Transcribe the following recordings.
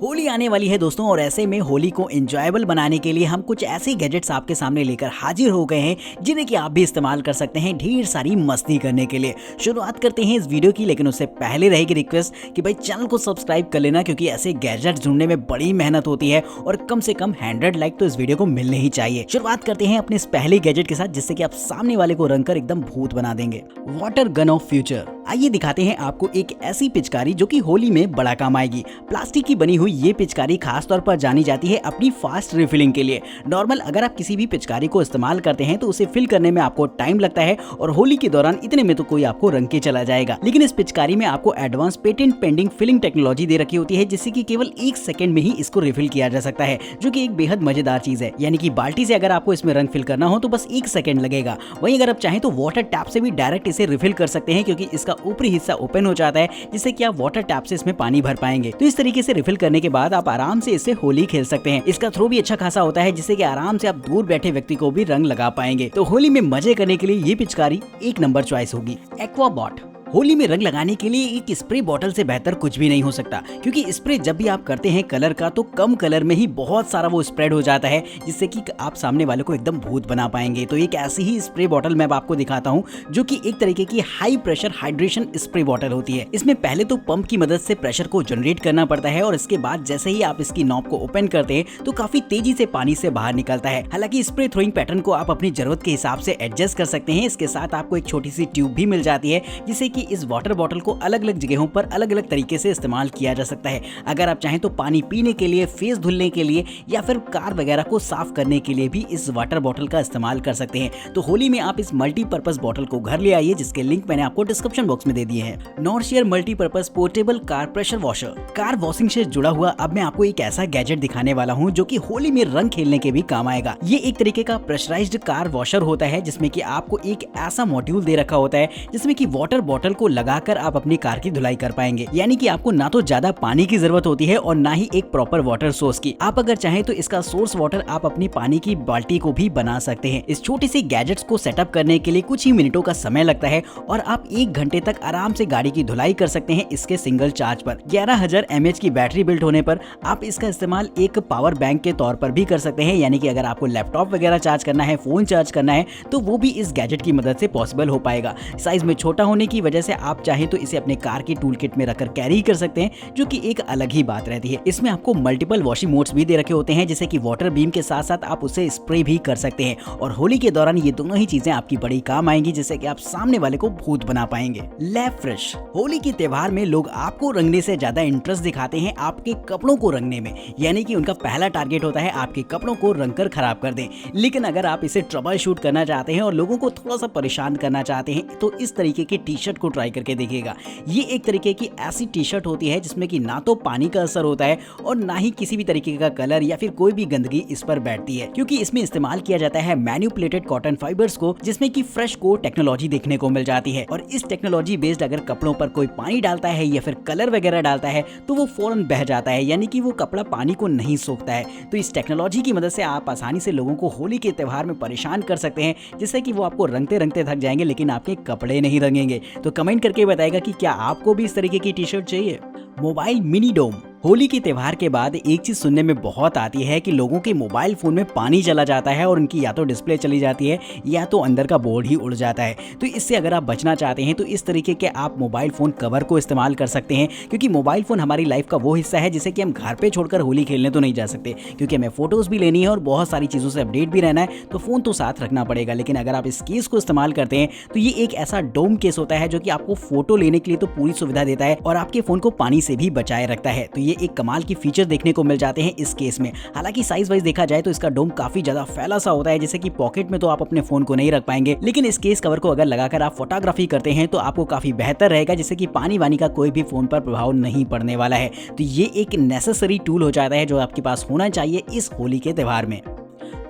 होली आने वाली है दोस्तों, और ऐसे में होली को एंजॉयबल बनाने के लिए हम कुछ ऐसे गैजेट्स आपके सामने लेकर हाजिर हो गए हैं जिन्हें कि आप भी इस्तेमाल कर सकते हैं ढेर सारी मस्ती करने के लिए। शुरुआत करते हैं इस वीडियो की, लेकिन उससे पहले रहेगी रिक्वेस्ट कि भाई चैनल को सब्सक्राइब कर लेना, क्योंकि ऐसे गैजेट्स ढूंढने में बड़ी मेहनत होती है और कम से कम 100 लाइक तो इस वीडियो को मिलने ही चाहिए। शुरुआत करते हैं अपने इस पहले गैजेट के साथ, जिससे कि आप सामने वाले को रंग कर एकदम भूत बना देंगे। Water gun of future. आइए दिखाते हैं आपको एक ऐसी पिचकारी जो कि होली में बड़ा काम आएगी। प्लास्टिक की बनी हुई ये पिचकारी खास तौर पर जानी जाती है अपनी फास्ट रिफिलिंग के लिए। नॉर्मल अगर आप किसी भी पिचकारी को इस्तेमाल करते हैं तो उसे फिल करने में आपको टाइम लगता है और होली के दौरान इतने में तो कोई आपको रंग के चला जाएगा। लेकिन इस पिचकारी में आपको advance patent pending filling technology दे रखी होती है, जिससे कि केवल 1 सेकंड में ही इसको रिफिल किया जा सकता है, जो कि एक बेहद मजेदार चीज है। यानी कि बाल्टी से अगर आपको इसमें रंग फिल करना हो तो बस 1 सेकंड लगेगा। वहीं अगर आप चाहें तो वाटर टैप से भी डायरेक्ट इसे रिफिल कर सकते हैं, क्योंकि इसका ऊपरी हिस्सा ओपन हो जाता है, जिससे कि आप वाटर टैप से इसमें पानी भर पाएंगे। तो इस तरीके से रिफिल करने के बाद आप आराम से इससे होली खेल सकते हैं। इसका थ्रो भी अच्छा खासा होता है, जिससे कि आराम से आप दूर बैठे व्यक्ति को भी रंग लगा पाएंगे। तो होली में मजे करने के लिए ये पिचकारी एक नंबर चॉइस होगी। एक्वाबॉट। होली में रंग लगाने के लिए एक स्प्रे बॉटल से बेहतर कुछ भी नहीं हो सकता, क्योंकि स्प्रे जब भी आप करते हैं कलर का तो कम कलर में ही बहुत सारा वो स्प्रेड हो जाता है, जिससे कि आप सामने वाले को एकदम भूत बना पाएंगे। तो एक ऐसी ही स्प्रे बॉटल मैं आपको दिखाता हूं, जो कि एक तरीके की high pressure hydration spray bottle होती है। इसमें पहले तो पंप की मदद से प्रेशर को जनरेट करना पड़ता है और इसके बाद जैसे ही आप इसकी नॉब को ओपन करते हैं तो काफी तेजी से पानी से बाहर निकलता है। हालांकि स्प्रे थ्रोइंग पैटर्न को आप अपनी जरूरत के हिसाब से एडजस्ट कर सकते हैं। इसके साथ आपको एक छोटी सी ट्यूब भी मिल जाती है, जिससे कि इस वाटर बॉटल को अलग अलग जगहों पर अलग अलग तरीके से इस्तेमाल किया जा सकता है। अगर आप चाहें तो पानी पीने के लिए, फेस धुलने के लिए या फिर कार वगैरह को साफ करने के लिए भी इस वाटर बॉटल का इस्तेमाल कर सकते हैं। तो होली में आप इस मल्टीपर्पज बॉटल को घर ले आइए, जिसके लिंक मैंने आपको डिस्क्रिप्शन बॉक्स में दे दिए हैं। नॉर्शियर multipurpose portable car pressure washer. Car washing से जुड़ा हुआ अब मैं आपको एक ऐसा गैजेट दिखाने वाला हूँ जो कि होली में रंग खेलने के भी काम आएगा। ये एक तरीके का प्रेशराइज्ड कार वॉशर होता है, जिसमें कि आपको एक ऐसा मॉड्यूल दे रखा होता है जिसमें कि वाटर बॉटल को लगाकर आप अपनी कार की धुलाई कर पाएंगे। यानी कि आपको ना तो ज्यादा पानी की जरूरत होती है और ना ही एक प्रॉपर वाटर सोर्स की। आप अगर चाहें तो इसका सोर्स वाटर आप अपनी पानी की बाल्टी को भी बना सकते हैं। इस छोटे से गैजेट्स को सेटअप करने के लिए कुछ ही मिनटों का समय लगता है और आप 1 घंटे तक आराम से गाड़ी की धुलाई कर सकते हैं इसके सिंगल चार्ज पर। 11,000 mAh की बैटरी बिल्ट होने पर आप इसका इस्तेमाल एक पावर बैंक के तौर पर भी कर सकते हैं। यानी कि अगर आपको लैपटॉप वगैरह चार्ज करना है, फोन चार्ज करना है, तो वो भी इस गैजेट की मदद से पॉसिबल हो पाएगा। साइज में छोटा होने की वजह से आप चाहें तो इसे अपने कार की टूल किट में रखकर कैरी कर सकते हैं, जो कि एक अलग ही बात रहती है। इसमें आपको मल्टीपल वॉशिंग मोड्स भी दे रखे होते हैं, जैसे कि वाटर बीम के साथ साथ आप उसे स्प्रे भी कर सकते हैं। और होली के दौरान ये दोनों ही चीजें आपकी बड़ी काम आएंगी, जिससे कि आप सामने वाले को भूत बना पाएंगे। Lab fresh. होली के त्योहार में लोग आपको रंगने से ज्यादा इंटरेस्ट दिखाते हैं आपके कपड़ों को रंगने में। यानी कि उनका पहला टारगेट होता है आपके कपड़ों को रंग कर खराब कर दें। लेकिन अगर आप इसे ट्रबल शूट करना चाहते हैं और लोगों को थोड़ा सा परेशान करना चाहते हैं तो इस तरीके की टी शर्ट को ट्राई करके देखिएगा। ये एक तरीके की ऐसी टी शर्ट होती है जिसमें कि ना तो पानी का असर होता है और ना ही किसी भी तरीके का कलर या फिर कोई भी गंदगी इस पर बैठती है, क्योंकि इसमें इस्तेमाल किया जाता है मैन्युपुलेटेड कॉटन फाइबर्स को, जिसमें कि फ्रेश कोट टेक्नोलॉजी देखने को मिल जाती है। और इस टेक्नोलॉजी बेस्ड अगर कपड़ों पर कोई पानी डालता है या फिर कलर वगैरह डालता है तो वो फौरन बह जाता है, यानी कि वो कपड़ा पानी को नहीं सोखता है। तो इस टेक्नोलॉजी की मदद से आप आसानी से लोगों को होली के त्योहार में परेशान कर सकते हैं, जिससे कि वो आपको रंगते रंगते थक जाएंगे लेकिन आपके कपड़े नहीं रंगेंगे। तो कमेंट करके बताएगा कि क्या आपको भी इस तरीके की टी शर्ट चाहिए। मोबाइल मिनी डोम। होली के त्योहार के बाद एक चीज सुनने में बहुत आती है कि लोगों के मोबाइल फोन में पानी चला जाता है और उनकी या तो डिस्प्ले चली जाती है या तो अंदर का बोर्ड ही उड़ जाता है। तो इससे अगर आप बचना चाहते हैं तो इस तरीके के आप मोबाइल फोन कवर को इस्तेमाल कर सकते हैं, क्योंकि मोबाइल फोन हमारी लाइफ का वो हिस्सा है जिसे कि हम घर पे छोड़कर होली खेलने तो नहीं जा सकते, क्योंकि हमें फोटोज भी लेनी है और बहुत सारी चीजों से अपडेट भी रहना है, तो फोन तो साथ रखना पड़ेगा। लेकिन अगर आप इस केस को इस्तेमाल करते हैं तो ये एक ऐसा डोम केस होता है जो कि आपको फोटो लेने के लिए तो पूरी सुविधा देता है और आपके फोन को पानी से भी बचाए रखता है। तो ये एक कमाल की देखने को मिल जाते हैं इस केस में। हालांकि साइज वाइज देखा जाए तो इसका डोम काफी ज्यादा फैला सा होता है, जैसे कि पॉकेट में तो आप अपने फोन को नहीं रख पाएंगे। लेकिन इस केस कवर को अगर लगाकर आप फोटोग्राफी करते हैं तो आपको काफी बेहतर रहेगा, जिससे कि पानी वानी का कोई भी फोन पर प्रभाव नहीं पड़ने वाला है। तो ये एक नेसेसरी टूल हो जाता है जो आपके पास होना चाहिए इस होली के त्योहार में।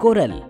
कोरल।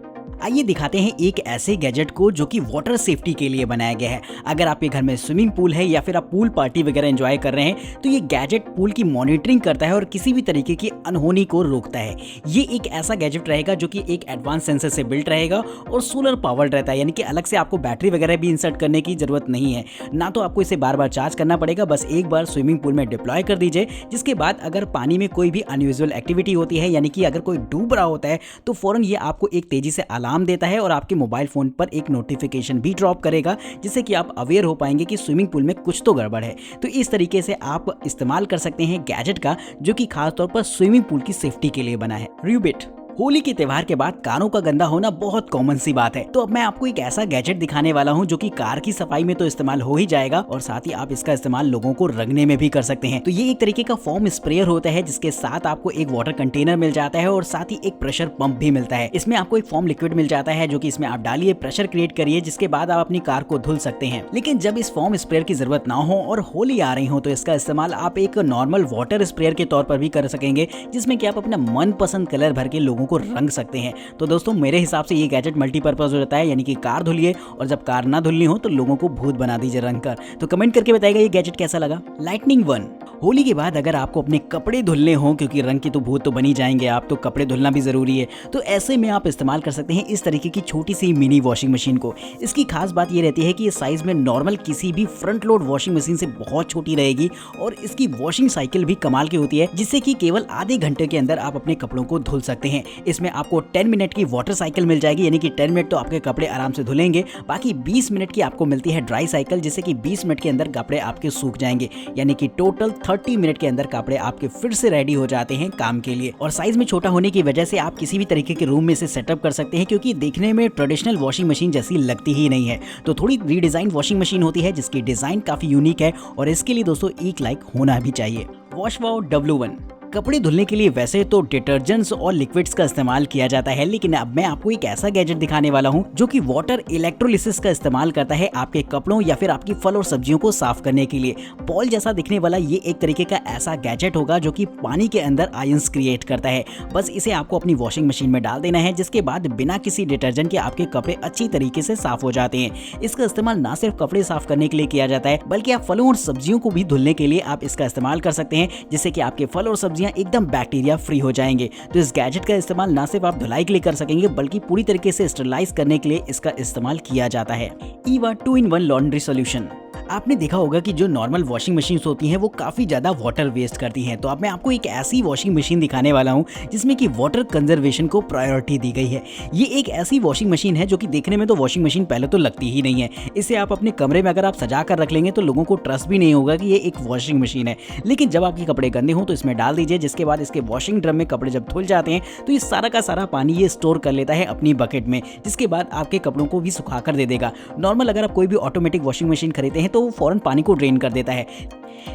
आइए दिखाते हैं एक ऐसे गैजेट को जो कि वाटर सेफ्टी के लिए बनाया गया है। अगर आपके घर में स्विमिंग पूल है या फिर आप पूल पार्टी वगैरह एंजॉय कर रहे हैं तो ये गैजेट पूल की मॉनिटरिंग करता है और किसी भी तरीके की अनहोनी को रोकता है। ये एक ऐसा गैजेट रहेगा जो कि एक एडवांस सेंसर से बिल्ट रहेगा और सोलर पावर्ड रहता है, यानी कि अलग से आपको बैटरी वगैरह भी इंसर्ट करने की जरूरत नहीं है। ना तो आपको इसे बार बार चार्ज करना पड़ेगा, बस एक बार स्विमिंग पूल में डिप्लॉय कर दीजिए, जिसके बाद अगर पानी में कोई भी अनयूजुअल एक्टिविटी होती है, यानी कि अगर कोई डूब रहा होता है तो फौरन ये आपको एक तेजी से अलार्म देता है और आपके मोबाइल फोन पर एक नोटिफिकेशन भी ड्रॉप करेगा, जिससे कि आप अवेयर हो पाएंगे कि स्विमिंग पूल में कुछ तो गड़बड़ है। तो इस तरीके से आप इस्तेमाल कर सकते हैं गैजेट का, जो कि खास तौर पर स्विमिंग पूल की सेफ्टी के लिए बना है। रिबिट। होली के त्योहार के बाद कारों का गंदा होना बहुत कॉमन सी बात है, तो अब मैं आपको एक ऐसा गैजेट दिखाने वाला हूं जो कि कार की सफाई में तो इस्तेमाल हो ही जाएगा और साथ ही आप इसका इस्तेमाल लोगों को रंगने में भी कर सकते हैं। तो ये एक तरीके का फोम स्प्रेयर होता है, जिसके साथ आपको एक वाटर कंटेनर मिल जाता है और साथ ही एक प्रेशर पंप भी मिलता है। इसमें आपको एक फोम लिक्विड मिल जाता है जो कि इसमें आप डालिए, प्रेशर क्रिएट करिए, जिसके बाद आप अपनी कार को धुल सकते हैं। लेकिन जब इस फोम स्प्रेयर की जरूरत ना हो और होली आ रही हो तो इसका इस्तेमाल आप एक नॉर्मल वाटर स्प्रेयर के तौर पर भी कर सकेंगे, जिसमें कि आप अपना मनपसंद कलर भर के लोगों को रंग सकते हैं। तो दोस्तों मेरे हिसाब से ये गैजेट मल्टीपर्पज हो जाता है, यानी कि कार धुलिए और जब कार ना धुलनी हो तो लोगों को भूत बना दीजिए रंग कर। तो कमेंट करके बताइएगा ये गैजेट कैसा लगा। Lightning one. होली के बाद अगर आपको अपने कपड़े धुलने हो, क्योंकि रंग की तो भूत तो बनी जाएंगे आप, तो कपड़े धुलना भी जरूरी है, तो ऐसे में आप इस्तेमाल कर सकते हैं इस तरीके की छोटी सी मिनी वॉशिंग मशीन को। इसकी खास बात ये रहती है कि ये साइज में नॉर्मल किसी भी फ्रंट लोड वॉशिंग मशीन से बहुत छोटी रहेगी और इसकी वॉशिंग साइकिल भी कमाल की होती है, जिससे कि केवल आधे घंटे के अंदर आप अपने कपड़ों को धुल सकते हैं। इसमें आपको 10 मिनट की वाटर साइकिल मिल जाएगी, यानी कि 10 मिनट तो आपके कपड़े आराम से धुलेंगे, बाकी 20 मिनट की आपको मिलती है ड्राई साइकिल, जिससे कि 20 मिनट के अंदर कपड़े आपके सूख जाएंगे, यानी कि टोटल 30 मिनट के अंदर कपड़े आपके फिर से रेडी हो जाते हैं काम के लिए। और साइज में छोटा होने की वजह से आप किसी भी तरीके के रूम में इसे सेटअप कर सकते हैं, क्योंकि देखने में ट्रेडिशनल वॉशिंग मशीन जैसी लगती ही नहीं है। तो थोड़ी रीडिजाइन वॉशिंग मशीन होती है, जिसकी डिजाइन काफी यूनिक है और इसके लिए दोस्तों एक लाइक होना भी चाहिए। वॉशवाओ W1। कपड़े धुलने के लिए वैसे तो डिटर्जेंट्स और लिक्विड्स का इस्तेमाल किया जाता है, लेकिन अब मैं आपको एक ऐसा गैजेट दिखाने वाला हूं जो कि वाटर इलेक्ट्रोलिसिस का इस्तेमाल करता है आपके कपड़ों या फिर आपकी फल और सब्जियों को साफ करने के लिए। बॉल जैसा दिखने वाला ये एक तरीके का ऐसा गैजेट होगा जो कि पानी के अंदर आयंस क्रिएट करता है। बस इसे आपको अपनी वॉशिंग मशीन में डाल देना है, जिसके बाद बिना किसी डिटर्जेंट के आपके कपड़े अच्छी तरीके से साफ हो जाते हैं। इसका इस्तेमाल ना सिर्फ कपड़े साफ करने के लिए किया जाता है, बल्कि आप फलों और सब्जियों को भी धुलने के लिए आप इसका इस्तेमाल कर सकते हैं, जिससे कि आपके फल और सब्जियां एकदम बैक्टीरिया फ्री हो जाएंगे। तो इस गैजेट का इस्तेमाल ना सिर्फ आप धुलाई के लिए कर सकेंगे, बल्कि पूरी तरीके से स्टरलाइज करने के लिए इसका इस्तेमाल किया जाता है। Eva 2-in-1 laundry solution. आपने देखा होगा कि जो नॉर्मल वॉशिंग मशीन्स होती हैं वो काफ़ी ज़्यादा वाटर वेस्ट करती हैं, तो अब मैं आपको एक ऐसी वॉशिंग मशीन दिखाने वाला हूं जिसमें कि वाटर कंजर्वेशन को प्रायोरिटी दी गई है। ये एक ऐसी वॉशिंग मशीन है जो कि देखने में तो वॉशिंग मशीन पहले तो लगती ही नहीं है। इसे आप अपने कमरे में अगर आप सजा कर रख लेंगे तो लोगों को ट्रस्ट भी नहीं होगा कि ये एक वॉशिंग मशीन है। लेकिन जब आपके कपड़े गंदे हों तो इसमें डाल दीजिए, जिसके बाद इसके वॉशिंग ड्रम में कपड़े जब धुल जाते हैं तो ये सारा का सारा पानी ये स्टोर कर लेता है अपनी बकेट में, जिसके बाद आपके कपड़ों को भी सुखा कर दे देगा। नॉर्मल अगर आप कोई भी ऑटोमेटिक वॉशिंग मशीन खरीदते हैं तो वो फौरन पानी को ड्रेन कर देता है,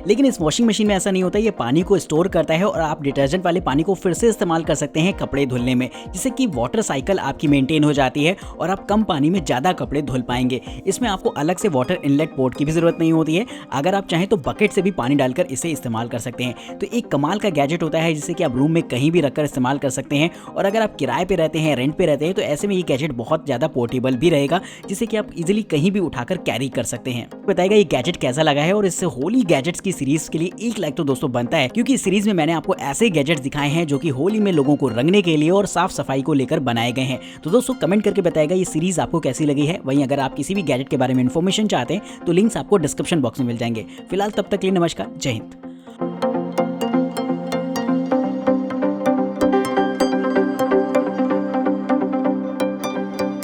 लेकिन इस वॉशिंग मशीन में ऐसा नहीं होता। ये पानी को स्टोर करता है और आप डिटर्जेंट वाले पानी को फिर से इस्तेमाल कर सकते हैं कपड़े धुलने में, जिससे कि वाटर साइकिल आपकी मेंटेन हो जाती है और आप कम पानी में ज़्यादा कपड़े धुल पाएंगे। इसमें आपको अलग से वाटर इनलेट पोर्ट की भी ज़रूरत नहीं होती है। अगर आप चाहें तो बकेट से भी पानी डालकर इसे इस्तेमाल कर सकते हैं। तो एक कमाल का गैजेट होता है जिसे कि आप रूम में कहीं भी रखकर इस्तेमाल कर सकते हैं। और अगर आप किराए पर रहते हैं, रेंट पर रहते हैं, तो ऐसे में ये गैजेट बहुत ज़्यादा पोर्टेबल भी रहेगा, जिससे कि आप इजिली कहीं भी उठाकर कैरी कर सकते हैं। बताइएगा ये गैजेट कैसा लगा है, और इससे होली गैजेट्स की सीरीज के लिए एक लाइक तो दोस्तों बनता है, क्योंकि इस सीरीज में मैंने आपको ऐसे गैजेट्स दिखाए हैं जो कि होली में लोगों को रंगने के लिए और साफ सफाई को लेकर बनाए गए हैं। तो दोस्तों कमेंट करके बताइएगा ये सीरीज आपको कैसी लगी है। वहीं अगर आप किसी भी गैजेट के बारे में इन्फॉर्मेशन चाहते हैं तो लिंक्स आपको डिस्क्रिप्शन बॉक्स में मिल जाएंगे। फिलहाल तब तक के लिए नमस्कार, जय हिंद।